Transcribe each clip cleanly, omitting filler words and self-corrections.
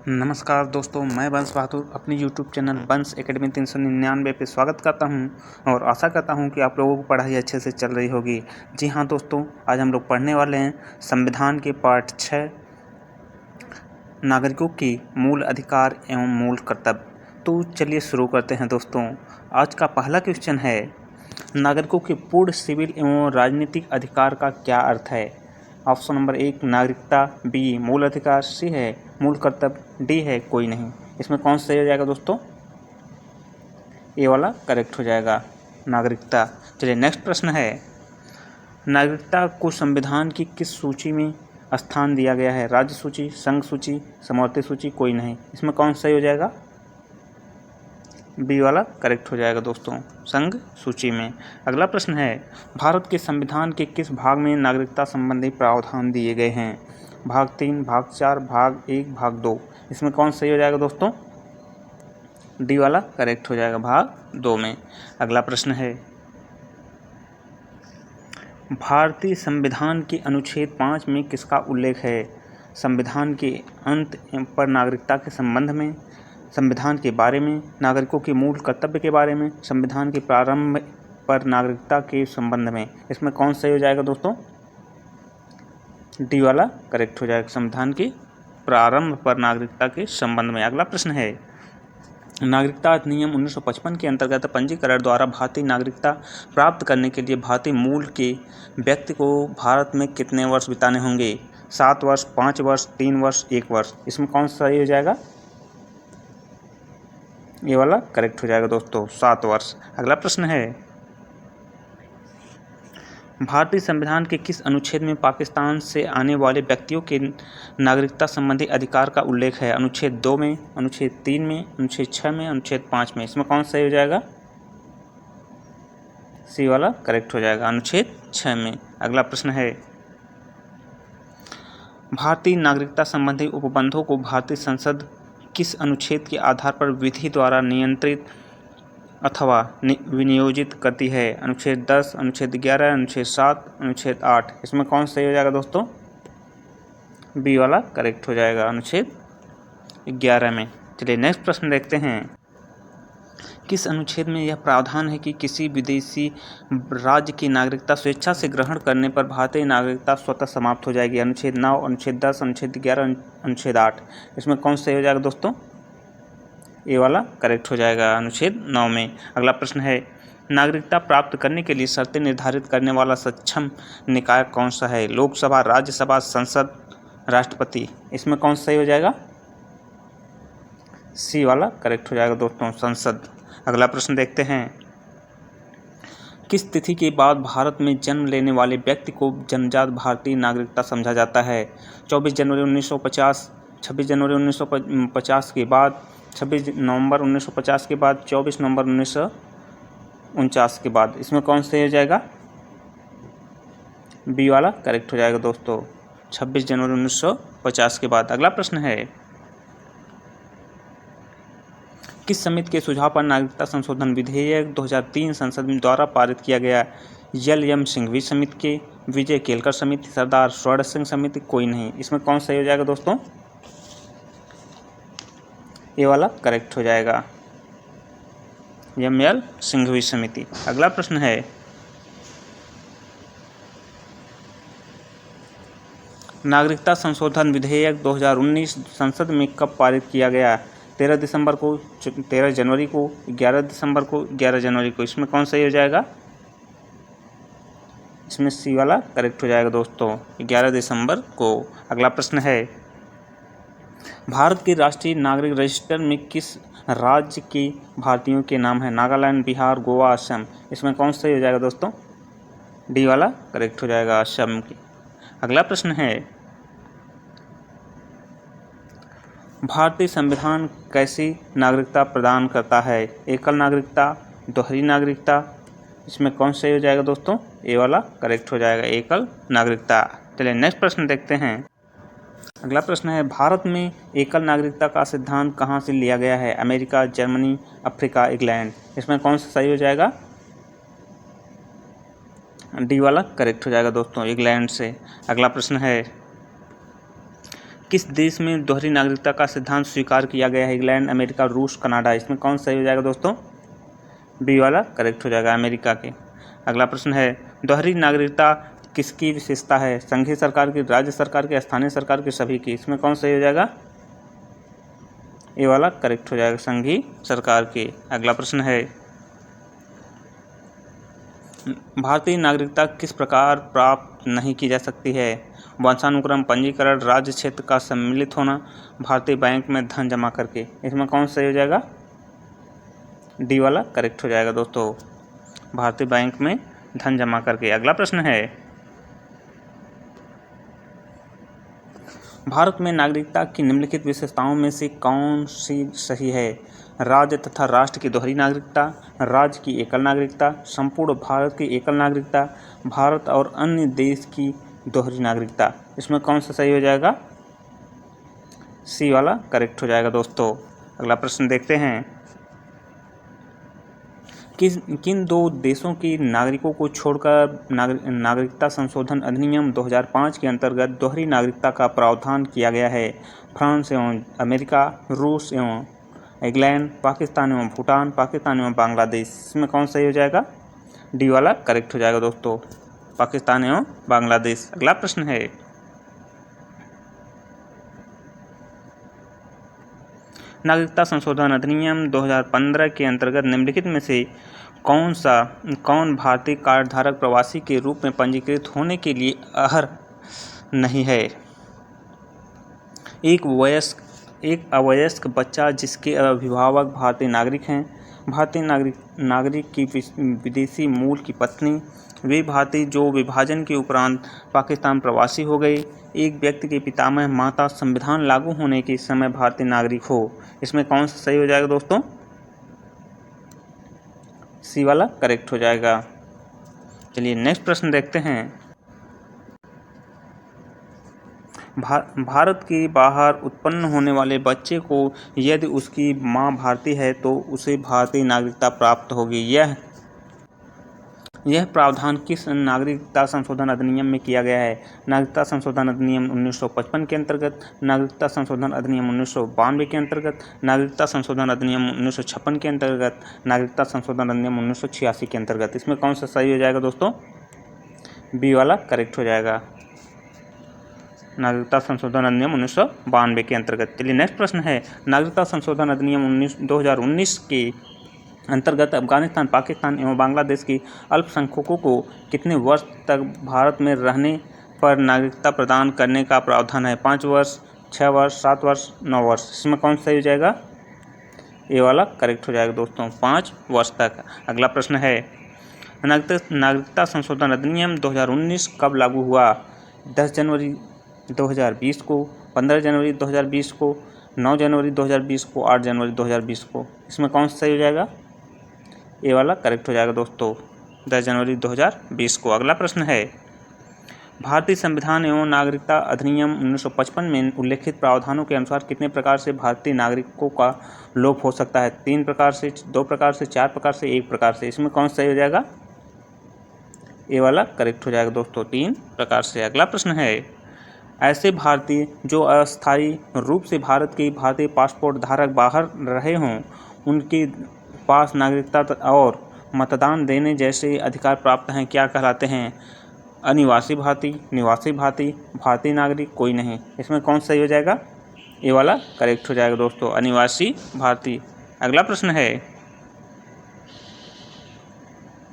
नमस्कार दोस्तों, मैं बंश बहादुर अपनी यूट्यूब चैनल बंश एकेडमी 399 पे स्वागत करता हूं और आशा करता हूं कि आप लोगों को पढ़ाई अच्छे से चल रही होगी। जी हां दोस्तों, आज हम लोग पढ़ने वाले हैं संविधान के पार्ट 6 नागरिकों के मूल अधिकार एवं मूल कर्तव्य। तो चलिए शुरू करते हैं दोस्तों। आज का पहला क्वेश्चन है, नागरिकों के पूर्ण सिविल एवं राजनीतिक अधिकार का क्या अर्थ है? ऑप्शन नंबर 1 नागरिकता, बी मूल अधिकार, सी है मूल कर्तव्य, डी है कोई नहीं। इसमें कौन सा सही हो जाएगा दोस्तों? ए वाला करेक्ट हो जाएगा, नागरिकता। चलिए नेक्स्ट प्रश्न है, नागरिकता को संविधान की किस सूची में स्थान दिया गया है? राज्य सूची, संघ सूची, समवर्ती सूची, कोई नहीं। इसमें कौन सा सही हो जाएगा? बी वाला करेक्ट हो जाएगा दोस्तों, संघ सूची में। अगला प्रश्न है, भारत के संविधान के किस भाग में नागरिकता संबंधी प्रावधान दिए गए हैं? भाग 3, भाग 4, भाग 1, भाग 2। इसमें कौन सही हो जाएगा दोस्तों? डी वाला करेक्ट हो जाएगा, भाग 2 में। अगला प्रश्न है, भारतीय संविधान के अनुच्छेद 5 में किसका उल्लेख है? संविधान के अंत पर नागरिकता के संबंध में, संविधान के बारे में, नागरिकों के मूल कर्तव्य के बारे में, संविधान के प्रारंभ पर नागरिकता के संबंध में। इसमें कौन सही हो जाएगा दोस्तों? डी वाला करेक्ट हो जाएगा, संविधान के प्रारंभ पर नागरिकता के संबंध में। अगला प्रश्न है, नागरिकता अधिनियम 1955 के अंतर्गत पंजीकरण द्वारा भारतीय नागरिकता प्राप्त करने के लिए भारतीय मूल के व्यक्ति को भारत में कितने वर्ष बिताने होंगे? 7 वर्ष, 5 वर्ष, 3 वर्ष, 1 वर्ष। इसमें कौन सा सही हो जाएगा? ये वाला करेक्ट हो जाएगा दोस्तों, 7 वर्ष। अगला प्रश्न है, भारतीय संविधान के किस अनुच्छेद में पाकिस्तान से आने वाले व्यक्तियों के नागरिकता संबंधी अधिकार का उल्लेख है? अनुच्छेद 2 में, अनुच्छेद 3 में, अनुच्छेद 6 में, अनुच्छेद 5 में। इसमें कौन सा सही हो जाएगा? सी वाला करेक्ट हो जाएगा, अनुच्छेद 6 में। अगला प्रश्न है, भारतीय नागरिकता संबंधी उपबंधों को भारतीय संसद किस अनुच्छेद के आधार पर विधि द्वारा नियंत्रित अथवा विनियोजित करती है? अनुच्छेद 10, अनुच्छेद 11, अनुच्छेद 7, अनुच्छेद 8। इसमें कौन सही हो जाएगा दोस्तों? बी वाला करेक्ट हो जाएगा, अनुच्छेद 11 में। चलिए नेक्स्ट प्रश्न देखते हैं, किस अनुच्छेद में यह प्रावधान है कि किसी विदेशी राज्य की नागरिकता स्वेच्छा से ग्रहण करने पर भारतीय नागरिकता स्वतः समाप्त हो जाएगी? अनुच्छेद 9, अनुच्छेद 10, अनुच्छेद 11, अनुच्छेद 8। इसमें कौन सही हो जाएगा दोस्तों? ए वाला करेक्ट हो जाएगा, अनुच्छेद 9 में। अगला प्रश्न है, नागरिकता प्राप्त करने के लिए शर्तें निर्धारित करने वाला सक्षम निकाय कौन सा है? लोकसभा, राज्यसभा, संसद, राष्ट्रपति। इसमें कौन सही हो जाएगा? सी वाला करेक्ट हो जाएगा दोस्तों, संसद। अगला प्रश्न देखते हैं, किस तिथि के बाद भारत में जन्म लेने वाले व्यक्ति को जन्मजात भारतीय नागरिकता समझा जाता है? 24 जनवरी 1950, 26 जनवरी 1950 के बाद, 26 नवंबर 1950 के बाद, 24 नवंबर 1949 के बाद। इसमें कौन सही हो जाएगा? बी वाला करेक्ट हो जाएगा दोस्तों, 26 जनवरी 1950 के बाद। अगला प्रश्न है, किस समिति के सुझाव पर नागरिकता संशोधन विधेयक 2003 संसद द्वारा पारित किया गया? एम सिंघवी समिति के, विजय केलकर समिति, सरदार स्वर्ण सिंह समिति, कोई नहीं। इसमें कौन सही हो जाएगा दोस्तों? ये वाला करेक्ट हो जाएगा, एल सिंघवी समिति। अगला प्रश्न है, नागरिकता संशोधन विधेयक 2019 संसद में कब पारित किया गया? 13 दिसंबर को, 13 जनवरी को, 11 दिसंबर को, 11 जनवरी को। इसमें कौन सही हो जाएगा? इसमें सी वाला करेक्ट हो जाएगा दोस्तों, 11 दिसंबर को। अगला प्रश्न है, भारत के राष्ट्रीय नागरिक रजिस्टर में किस राज्य के भारतीयों के नाम है? नागालैंड, बिहार, गोवा, असम। इसमें कौन सही हो जाएगा दोस्तों? डी वाला करेक्ट हो जाएगा, असम की। अगला प्रश्न है, भारतीय संविधान कैसी नागरिकता प्रदान करता है? एकल नागरिकता, दोहरी नागरिकता। इसमें कौन सही हो जाएगा दोस्तों? ए वाला करेक्ट हो जाएगा, एकल नागरिकता। चलिए नेक्स्ट प्रश्न देखते हैं। अगला प्रश्न है, भारत में एकल नागरिकता का सिद्धांत कहाँ से लिया गया है? America, Germany, Africa, England. इसमें कौन सा सही हो जाएगा? डी वाला करेक्ट हो जाएगा दोस्तों, इंग्लैंड से। अगला प्रश्न है, किस देश में दोहरी नागरिकता का सिद्धांत स्वीकार किया गया है? इंग्लैंड, अमेरिका, रूस, कनाडा। इसमें कौन सही हो जाएगा दोस्तों? बी वाला करेक्ट हो जाएगा, अमेरिका के। अगला प्रश्न है, दोहरी नागरिकता किसकी विशेषता है? संघीय सरकार की, राज्य सरकार की, स्थानीय सरकार की, सभी की। इसमें कौन सही हो जाएगा? ए वाला करेक्ट हो जाएगा, संघीय सरकार के। अगला प्रश्न है, भारतीय नागरिकता किस प्रकार प्राप्त नहीं की जा सकती है? वंशानुक्रम, पंजीकरण, राज्य क्षेत्र का सम्मिलित होना, भारतीय बैंक में धन जमा करके। इसमें कौन सही हो जाएगा? डी वाला करेक्ट हो जाएगा दोस्तों, भारतीय बैंक में धन जमा करके। अगला प्रश्न है, भारत में नागरिकता की निम्नलिखित विशेषताओं में से कौन सी सही है? राज्य तथा राष्ट्र की दोहरी नागरिकता, राज्य की एकल नागरिकता, संपूर्ण भारत की एकल नागरिकता, भारत और अन्य देश की दोहरी नागरिकता। इसमें कौन सा सही हो जाएगा? सी वाला करेक्ट हो जाएगा दोस्तों। अगला प्रश्न देखते हैं, किन दो देशों के नागरिकों को छोड़कर नागरिकता संशोधन अधिनियम 2005 के अंतर्गत दोहरी नागरिकता का प्रावधान किया गया है? फ्रांस एवं अमेरिका, रूस एवं इंग्लैंड, पाकिस्तान एवं भूटान, पाकिस्तान एवं बांग्लादेश। इसमें कौन सही हो जाएगा? डी वाला करेक्ट हो जाएगा दोस्तों, पाकिस्तान एवं बांग्लादेश। अगला प्रश्न है, नागरिकता संशोधन अधिनियम 2015 के अंतर्गत निम्नलिखित में से कौन भारतीय कार्डधारक प्रवासी के रूप में पंजीकृत होने के लिए अर्ह नहीं है? एक अवयस्क बच्चा जिसके अभिभावक भारतीय नागरिक हैं, भारतीय नागरिक की विदेशी मूल की पत्नी, वे भारतीय जो विभाजन के उपरांत पाकिस्तान प्रवासी हो गए, एक व्यक्ति के पितामह माता संविधान लागू होने के समय भारतीय नागरिक हो। इसमें कौन सा सही हो जाएगा दोस्तों? सी वाला करेक्ट हो जाएगा। चलिए नेक्स्ट प्रश्न देखते हैं, भारत के बाहर उत्पन्न होने वाले बच्चे को यदि उसकी मां भारतीय है तो उसे भारतीय नागरिकता प्राप्त होगी। यह प्रावधान किस नागरिकता संशोधन अधिनियम में किया गया है? नागरिकता संशोधन अधिनियम 1955 के अंतर्गत, नागरिकता संशोधन अधिनियम 1992 के अंतर्गत, नागरिकता संशोधन अधिनियम 1956 के अंतर्गत, नागरिकता संशोधन अधिनियम 1986 के अंतर्गत। इसमें कौन सा सही हो जाएगा दोस्तों? बी वाला करेक्ट हो जाएगा, नागरिकता संशोधन अधिनियम 1992 के अंतर्गत। चलिए नेक्स्ट प्रश्न है, नागरिकता संशोधन अधिनियम 2019 के अंतर्गत अफगानिस्तान, पाकिस्तान एवं बांग्लादेश की अल्पसंख्यकों को कितने वर्ष तक भारत में रहने पर नागरिकता प्रदान करने का प्रावधान है? 5 वर्ष, 6 वर्ष, 7 वर्ष, 9 वर्ष। इसमें कौन सही हो जाएगा? ए वाला करेक्ट हो जाएगा दोस्तों, 5 वर्ष तक। अगला प्रश्न है, नागरिकता संशोधन अधिनियम 2019 कब लागू हुआ? 10 जनवरी 2020 को, 15 जनवरी 2020 को, 9 जनवरी 2020 को, 8 जनवरी 2020 को। इसमें कौन सा सही हो जाएगा? ए वाला करेक्ट हो जाएगा दोस्तों, 10 जनवरी 2020 को। अगला प्रश्न है, भारतीय संविधान एवं नागरिकता अधिनियम 1955 में उल्लेखित प्रावधानों के अनुसार कितने प्रकार से भारतीय नागरिकों का लोप हो सकता है? 3 प्रकार से, 2 प्रकार से, 4 प्रकार से, 1 प्रकार से। इसमें कौन सही हो जाएगा? ए वाला करेक्ट हो जाएगा दोस्तों, 3 प्रकार से। अगला प्रश्न है, ऐसे भारतीय जो अस्थायी रूप से भारत के भारतीय पासपोर्ट धारक बाहर रहे हों, उनके पास नागरिकता और मतदान देने जैसे अधिकार प्राप्त हैं, क्या कहलाते हैं? अनिवासी भारतीय, निवासी भारतीय, भारतीय नागरिक, कोई नहीं। इसमें कौन सही हो जाएगा? ये वाला करेक्ट हो जाएगा दोस्तों, अनिवासी भारतीय। अगला प्रश्न है,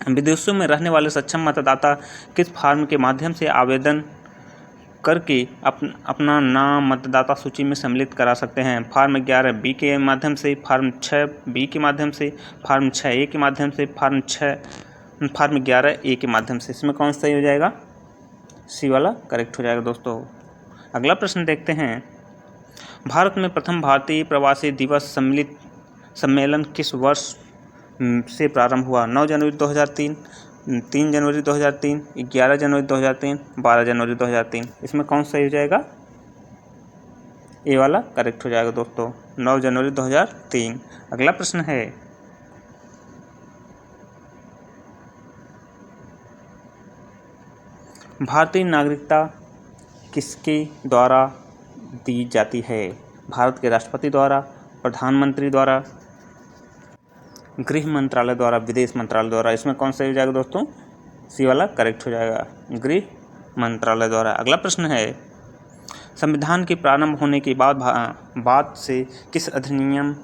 विदेशों में रहने वाले सक्षम मतदाता किस फॉर्म के माध्यम से आवेदन करके अपना नाम मतदाता सूची में सम्मिलित करा सकते हैं? फॉर्म 11B के माध्यम से, फॉर्म 6B के माध्यम से, फॉर्म 6A के माध्यम से, फॉर्म 11A के माध्यम से। इसमें कौन सही हो जाएगा? सी वाला करेक्ट हो जाएगा दोस्तों। अगला प्रश्न देखते हैं, भारत में प्रथम भारतीय प्रवासी दिवस सम्मेलन किस वर्ष से प्रारंभ हुआ? 9 जनवरी 2003, 3 जनवरी 2003, 11 जनवरी 2003, 12 जनवरी 2003। इसमें कौन सही हो जाएगा? ए वाला करेक्ट हो जाएगा दोस्तों, 9 जनवरी 2003। अगला प्रश्न है, भारतीय नागरिकता किसके द्वारा दी जाती है? भारत के राष्ट्रपति द्वारा, प्रधानमंत्री द्वारा, गृह मंत्रालय द्वारा, विदेश मंत्रालय द्वारा। इसमें कौन सा हो जाएगा दोस्तों? सी वाला करेक्ट हो जाएगा, गृह मंत्रालय द्वारा। अगला प्रश्न है, संविधान के प्रारंभ होने के बाद से किस अधिनियम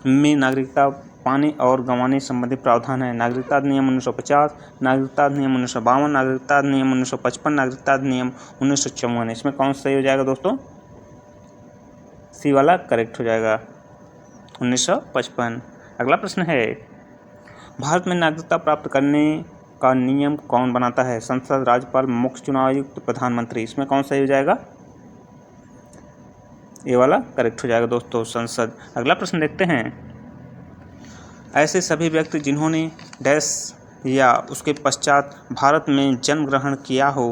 में नागरिकता पाने और गंवाने संबंधी प्रावधान है? नागरिकता अधिनियम 1950, नागरिकता अधिनियम 1952, नागरिकता अधिनियम 1955, नागरिकता अधिनियम 1954। इसमें कौन सा सही हो जाएगा दोस्तों? सी वाला करेक्ट हो जाएगा, 1955। अगला प्रश्न है, भारत में नागरिकता प्राप्त करने का नियम कौन बनाता है? संसद, राज्यपाल, मुख्य चुनाव आयुक्त, प्रधानमंत्री। इसमें कौन सही हो जाएगा? ये वाला करेक्ट हो जाएगा दोस्तों, संसद। अगला प्रश्न देखते हैं, ऐसे सभी व्यक्ति जिन्होंने डैश या उसके पश्चात भारत में जन्म ग्रहण किया हो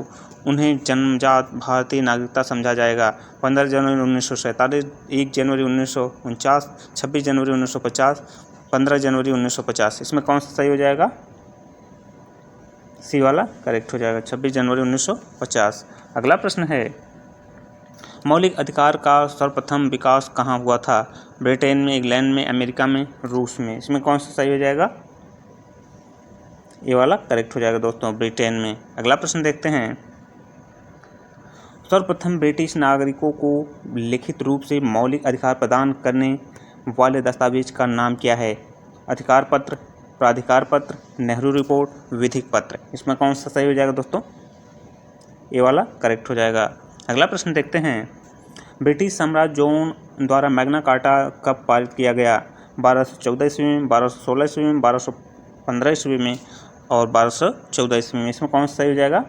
उन्हें जन्मजात भारतीय नागरिकता समझा जाएगा। 15 जनवरी 1947, 1 जनवरी 1949, 26 जनवरी 1950, 15 जनवरी 1950। इसमें कौन सा सही हो जाएगा? सी वाला करेक्ट हो जाएगा, 26 जनवरी 1950। अगला प्रश्न है, मौलिक अधिकार का सर्वप्रथम विकास कहाँ हुआ था? ब्रिटेन में, इंग्लैंड में, अमेरिका में, रूस में। इसमें कौन सा सही हो जाएगा? ये वाला करेक्ट हो जाएगा दोस्तों, ब्रिटेन में। अगला प्रश्न देखते हैं, सर्वप्रथम ब्रिटिश नागरिकों को लिखित रूप से मौलिक अधिकार प्रदान करने वाले दस्तावेज का नाम क्या है? अधिकार पत्र, प्राधिकार पत्र, नेहरू रिपोर्ट, विधिक पत्र। इसमें कौन सा सही हो जाएगा दोस्तों? ये वाला करेक्ट हो जाएगा। अगला प्रश्न देखते हैं, ब्रिटिश साम्राज्य जॉन द्वारा मैग्ना कार्टा कब पारित किया गया? 1214 ईस्वी में, 1216 ईस्वी में, 1215 ईस्वी में और 1214 ईस्वी में। इसमें कौन सा सही हो जाएगा?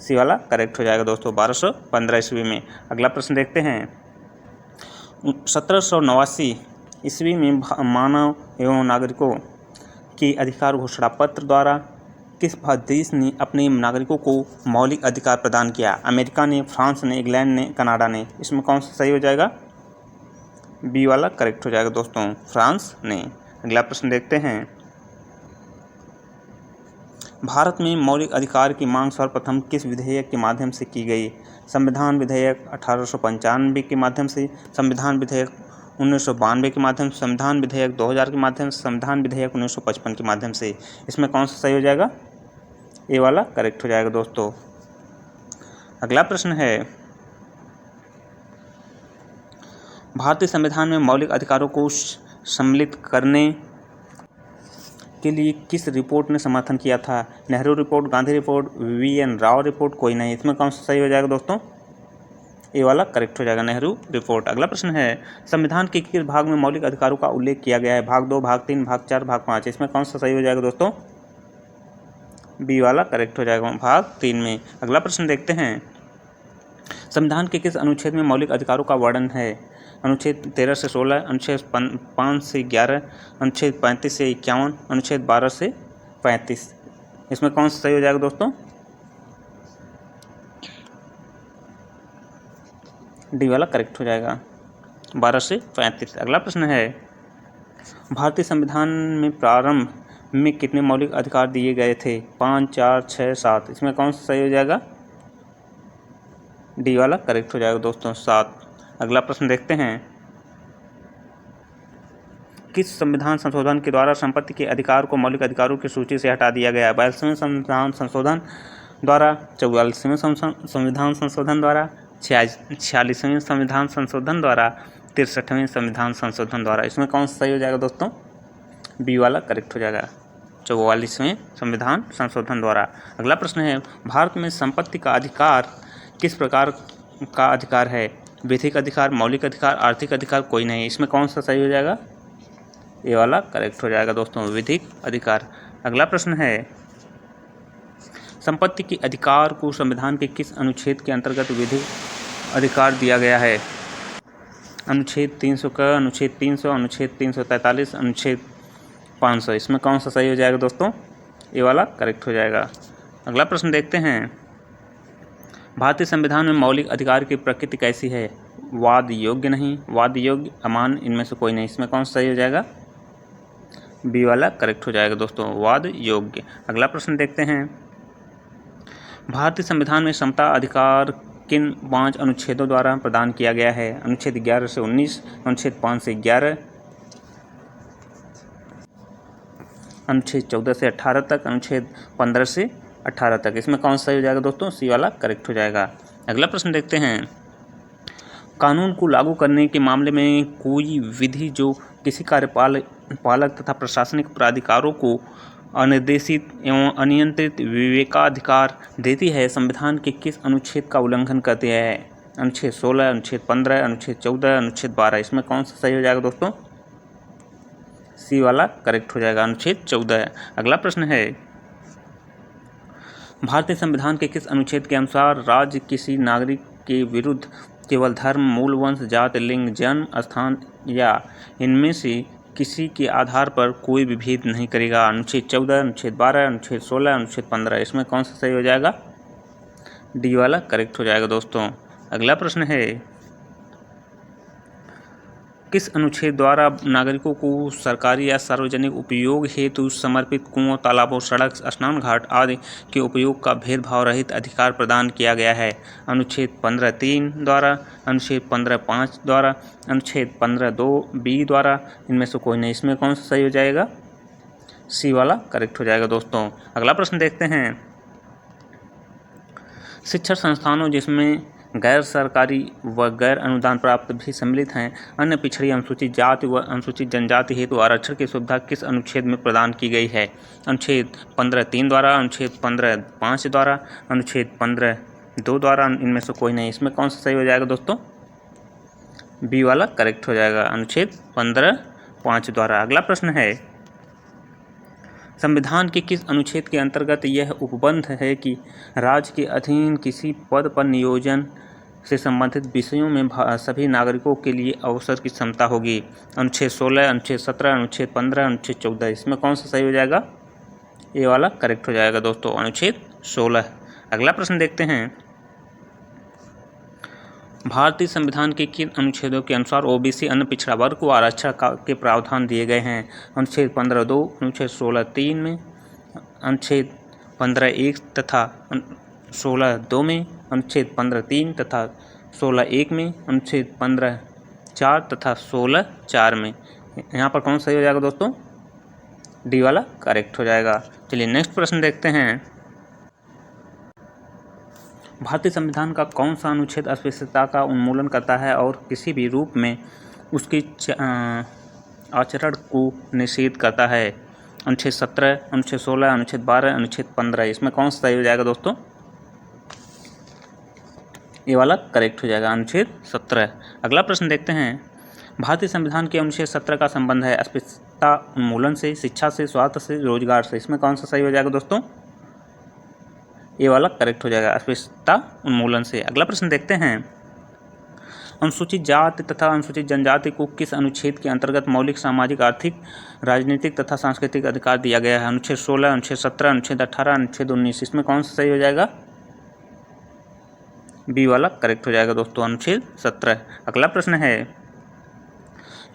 सी वाला करेक्ट हो जाएगा दोस्तों, 1215 ईस्वी में। अगला प्रश्न देखते हैं, 1789 ईस्वी में मानव एवं नागरिकों के अधिकार घोषणा पत्र द्वारा किस देश ने अपने नागरिकों को मौलिक अधिकार प्रदान किया? अमेरिका ने, फ्रांस ने, इंग्लैंड ने, कनाडा ने। इसमें कौन सा सही हो जाएगा? बी वाला करेक्ट हो जाएगा दोस्तों, फ्रांस ने। अगला प्रश्न देखते हैं, भारत में मौलिक अधिकार की मांग सर्वप्रथम किस विधेयक के माध्यम से की गई? संविधान विधेयक 1895 के माध्यम से, संविधान विधेयक 1992 के माध्यम से, संविधान विधेयक 2000 के माध्यम से, संविधान विधेयक 1955 के माध्यम से। इसमें कौन सा सही हो जाएगा? ए वाला करेक्ट हो जाएगा दोस्तों। अगला प्रश्न है, भारतीय संविधान में मौलिक अधिकारों को सम्मिलित करने के लिए किस रिपोर्ट ने समर्थन किया था? Nehru report, Gandhi report, VN Rao report, कोई नहीं। इसमें कौन सा सही हो जाएगा दोस्तों? ये वाला करेक्ट हो जाएगा, नेहरू रिपोर्ट। अगला प्रश्न है, संविधान के किस भाग में मौलिक अधिकारों का उल्लेख किया गया है? भाग 2, भाग 3, भाग 4, भाग 5। इसमें कौन सा सही हो जाएगा दोस्तों? बी वाला करेक्ट हो जाएगा, भाग 3 में। अगला प्रश्न देखते हैं, संविधान के किस अनुच्छेद में मौलिक अधिकारों का वर्णन है? अनुच्छेद 13 से 16, अनुच्छेद 5 से 11, अनुच्छेद 35 से 51, अनुच्छेद 12 से 35। इसमें कौन सा सही हो जाएगा दोस्तों? डी वाला करेक्ट हो जाएगा, 12 से 35। अगला प्रश्न है, भारतीय संविधान में प्रारंभ में कितने मौलिक अधिकार दिए गए थे? 5, 4, 6, 7। इसमें कौन सा सही हो जाएगा? डी वाला करेक्ट हो जाएगा दोस्तों, 7। अगला प्रश्न देखते हैं, किस संविधान संशोधन के द्वारा संपत्ति के अधिकार को मौलिक अधिकारों की सूची से हटा दिया गया? 42वें संविधान संशोधन द्वारा, 44वें संविधान संशोधन द्वारा, 46वें संविधान संशोधन द्वारा, 63वें संविधान संशोधन द्वारा। इसमें कौन सा सही हो जाएगा दोस्तों? बी वाला करेक्ट हो जाएगा, 44वें संविधान संशोधन द्वारा। अगला प्रश्न है, भारत में संपत्ति का अधिकार किस प्रकार का अधिकार है? विधिक अधिकार, मौलिक अधिकार, आर्थिक अधिकार, कोई नहीं। इसमें कौन सा सही हो जाएगा? ये वाला करेक्ट हो जाएगा दोस्तों, विधिक अधिकार। अगला प्रश्न है, संपत्ति के अधिकार को संविधान के किस अनुच्छेद के अंतर्गत विधिक अधिकार दिया गया है? अनुच्छेद 300 का, अनुच्छेद 300, अनुच्छेद 343, अनुच्छेद 500। इसमें कौन सा सही हो जाएगा दोस्तों? ये वाला करेक्ट हो जाएगा। अगला प्रश्न देखते हैं, भारतीय संविधान में मौलिक अधिकार की प्रकृति कैसी है? वाद योग्य नहीं, वाद योग्य, अमान्य, इनमें से कोई नहीं। इसमें कौन सा सही हो जाएगा? बी वाला करेक्ट हो जाएगा दोस्तों, वाद योग्य। अगला प्रश्न देखते हैं, भारतीय संविधान में समता अधिकार किन 5 अनुच्छेदों द्वारा प्रदान किया गया है? अनुच्छेद 11 से 19, अनुच्छेद 5 से 11, अनुच्छेद 14 से 18 तक, अनुच्छेद 15 से 18 तक। इसमें कौन सा सही हो जाएगा दोस्तों? सी वाला करेक्ट हो जाएगा। अगला प्रश्न देखते हैं। कानून को लागू करने के मामले में कोई विधि जो किसी कार्यपालक तथा प्रशासनिक प्राधिकारों को अनिर्देशित एवं अनियंत्रित विवेकाधिकार देती है, संविधान के किस अनुच्छेद का उल्लंघन करती है? अनुच्छेद 16, अनुच्छेद 15, अनुच्छेद 14, अनुच्छेद 12। इसमें कौन सा सही हो जाएगा दोस्तों? सी वाला करेक्ट हो जाएगा, अनुच्छेद 14। अगला प्रश्न है। भारतीय संविधान के किस अनुच्छेद के अनुसार राज्य किसी नागरिक के विरुद्ध केवल धर्म, मूल वंश, जाति, लिंग, जन्म स्थान या इनमें से किसी के आधार पर कोई भी भेद नहीं करेगा? अनुच्छेद 14, अनुच्छेद 12, अनुच्छेद 16, अनुच्छेद 15। इसमें कौन सा सही हो जाएगा? डी वाला करेक्ट हो जाएगा दोस्तों। अगला प्रश्न है। किस अनुच्छेद द्वारा नागरिकों को सरकारी या सार्वजनिक उपयोग हेतु समर्पित कुओं, तालाबों, सड़क, स्नान घाट आदि के उपयोग का भेदभाव रहित अधिकार प्रदान किया गया है? अनुच्छेद 15(3) द्वारा, अनुच्छेद 15(5) द्वारा, अनुच्छेद 15(2)(b) द्वारा, इनमें से कोई नहीं। इसमें कौन सा सही हो जाएगा? सी वाला करेक्ट हो जाएगा दोस्तों। अगला प्रश्न देखते हैं। शिक्षण संस्थानों जिसमें गैर सरकारी व गैर अनुदान प्राप्त भी सम्मिलित हैं, अन्य पिछड़ी अनुसूचित जाति व अनुसूचित जनजाति हेतु आरक्षण की सुविधा किस अनुच्छेद में प्रदान की गई है? अनुच्छेद 15(3) द्वारा, अनुच्छेद 15(5) द्वारा, अनुच्छेद 15(2) द्वारा, इनमें से कोई नहीं। इसमें कौन सा सही हो जाएगा दोस्तों? बी वाला करेक्ट हो जाएगा, अनुच्छेद 15(5) द्वारा। अगला प्रश्न है। संविधान के किस अनुच्छेद के अंतर्गत यह उपबंध है कि राज्य के अधीन किसी पद पर नियोजन से संबंधित विषयों में सभी नागरिकों के लिए अवसर की क्षमता होगी? अनुच्छेद 16, अनुच्छेद 17, अनुच्छेद 15, अनुच्छेद 14। इसमें कौन सा सही हो जाएगा? ए वाला करेक्ट हो जाएगा दोस्तों, अनुच्छेद 16। अगला प्रश्न देखते हैं। भारतीय संविधान के किन अनुच्छेदों के अनुसार ओबीसी अन्य पिछड़ा वर्ग को आरक्षण के प्रावधान दिए गए हैं? अनुच्छेद 15(2), अनुच्छेद 16(3) में, अनुच्छेद 15(1) तथा 16(2) में, अनुच्छेद 15(3) तथा 16(1) में, अनुच्छेद 15(4) तथा 16(4) में। यहाँ पर कौन सही हो जाएगा दोस्तों? डी वाला करेक्ट हो जाएगा। चलिए नेक्स्ट प्रश्न देखते हैं। भारतीय संविधान का कौन सा अनुच्छेद अस्पृश्यता का उन्मूलन करता है और किसी भी रूप में उसके आचरण को निषेध करता है? अनुच्छेद 17, अनुच्छेद 16, अनुच्छेद 12, अनुच्छेद 15। इसमें कौन सा सही हो जाएगा दोस्तों? ये वाला करेक्ट हो जाएगा, अनुच्छेद 17। अगला प्रश्न देखते हैं। भारतीय संविधान के अनुच्छेद 17 का संबंध है अस्पृश्यता उन्मूलन से, शिक्षा से, स्वास्थ्य से, रोजगार से। इसमें कौन सा सही हो जाएगा दोस्तों? ये वाला करेक्ट हो जाएगा, अस्पृश्यता उन्मूलन से। अगला प्रश्न देखते हैं। अनुसूचित जाति तथा अनुसूचित जनजाति को किस अनुच्छेद के अंतर्गत मौलिक सामाजिक, आर्थिक, राजनीतिक तथा सांस्कृतिक अधिकार दिया गया है? अनुच्छेद 16, अनुच्छेद 17, अनुच्छेद 18, अनुच्छेद 19। इसमें कौन सा सही हो जाएगा? बी वाला करेक्ट हो जाएगा दोस्तों, अनुच्छेद 17। अगला प्रश्न है।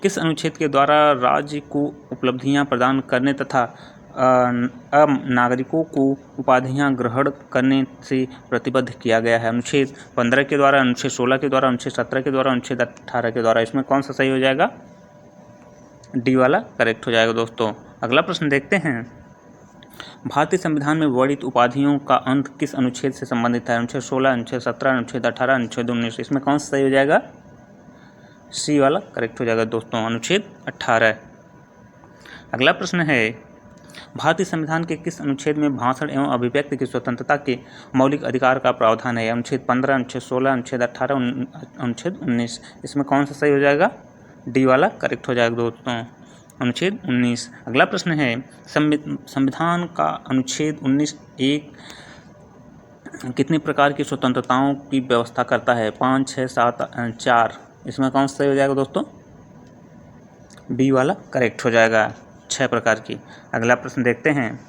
किस अनुच्छेद के द्वारा राज्य को उपलब्धियां प्रदान करने तथा नागरिकों को उपाधियां ग्रहण करने से प्रतिबद्ध किया गया है? अनुच्छेद 15 के द्वारा, अनुच्छेद 16 के द्वारा, अनुच्छेद 17 के द्वारा, अनुच्छेद 18 के द्वारा। इसमें कौन सा सही हो जाएगा? डी वाला करेक्ट हो जाएगा दोस्तों। अगला प्रश्न देखते हैं। भारतीय संविधान में वर्णित उपाधियों का अंत किस अनुच्छेद से संबंधित है? अनुच्छेद 16, अनुच्छेद 17, अनुच्छेद 18, अनुच्छेद 19। इसमें कौन सा सही हो जाएगा? सी वाला करेक्ट हो जाएगा दोस्तों, अनुच्छेद 18। अगला प्रश्न है। भारतीय संविधान के किस अनुच्छेद में भाषण एवं अभिव्यक्ति की स्वतंत्रता के मौलिक अधिकार का प्रावधान है? अनुच्छेद 15, अनुच्छेद 16, अनुच्छेद 18, अनुच्छेद 19। इसमें कौन सा सही हो जाएगा? डी वाला करेक्ट हो जाएगा दोस्तों, अनुच्छेद 19। अगला प्रश्न है। संविधान का अनुच्छेद 19(1) कितने प्रकार की स्वतंत्रताओं की व्यवस्था करता है? 5, 6, 7, 4। इसमें कौन सा सही हो जाएगा दोस्तों? बी वाला करेक्ट हो जाएगा, 6 प्रकार की। अगला प्रश्न देखते हैं।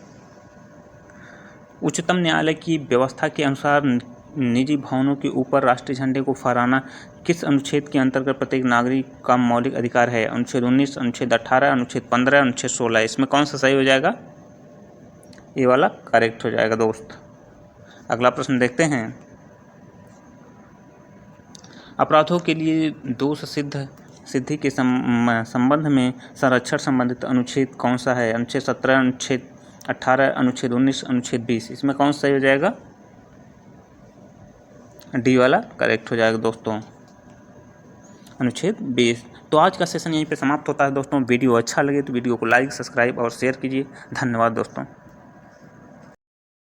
उच्चतम न्यायालय की व्यवस्था के अनुसार निजी भवनों के ऊपर राष्ट्रीय झंडे को फहराना किस अनुच्छेद के अंतर्गत प्रत्येक नागरिक का मौलिक अधिकार है? अनुच्छेद 19, अनुच्छेद 18, अनुच्छेद 15, अनुच्छेद 16। इसमें कौन सा सही हो जाएगा? ये वाला करेक्ट हो जाएगा दोस्त। अगला प्रश्न देखते हैं। अपराधों के लिए दोष सिद्धि के संबंध में संरक्षण संबंधित अनुच्छेद कौन सा है? अनुच्छेद 17, अनुच्छेद 18, अनुच्छेद 19, अनुच्छेद 20। इसमें कौन सा सही हो जाएगा? डी वाला करेक्ट हो जाएगा दोस्तों, अनुच्छेद 20। तो आज का सेशन यहीं पे समाप्त होता है दोस्तों। वीडियो अच्छा लगे तो वीडियो को लाइक, सब्सक्राइब और शेयर कीजिए। धन्यवाद दोस्तों।